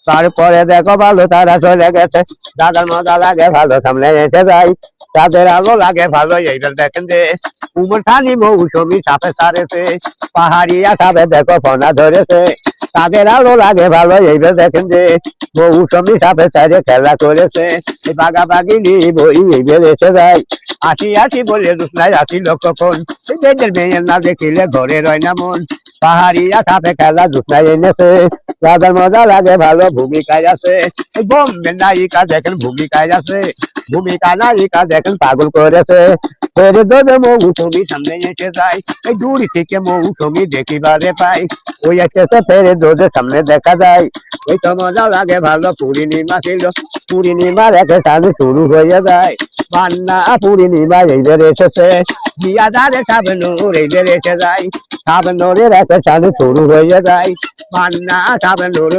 তারপরে দেখো ভালো তারা চলে গেছে, দাদার মজা লাগে ভালো, সামনে এসে যাই তাদের আলো লাগে ভালো। এইবার দেখেন যে উমর খানি মৌসুমি সাপে সারেছে, পাহাড়িয়া সাপে দেখো ফনা ধরেছে, তাদের আলো লাগে ভালো। এইবার দেখেন যে মৌসুমি সাপে সারে খেলা করেছে, এই বাগাবাগিনি বই এইবার এসে যায়, আসি আসি বলে রুসনায় আসিল কখন, বেদের মেয়ের না দেখিলে ঘরে রয় না মন, পাহাড়িয়া সাপে খেলা রুসনায় এনেছে, দাদার মজা লাগে ভালো ভূমিকায় আছে, এই বোম্বে নায়িকা দেখেন ভূমিকায় আছে, ভূমিকা নায়িকা দেখেন পাগল করেছে, ফেরে দোদে মৌসুমি সামনে এসে যায়, এই দূর থেকে মৌসুমি দেখিবারে পাই, ওই এসেছে ফেরে দোদে সামনে দেখা যায়, ওই তো মজা লাগে ভালো পূর্ণিমা ছিল, পূর্ণিমার একে সামনে শুরু হয়ে যায়, পান্না পূর্ণিমা এইদের এসেছে, বিয়াদারে সাবনুর এইদের এসে যায়, সাবনুরের একে সামনে শুরু হয়ে যায়, পান্না সাবনুর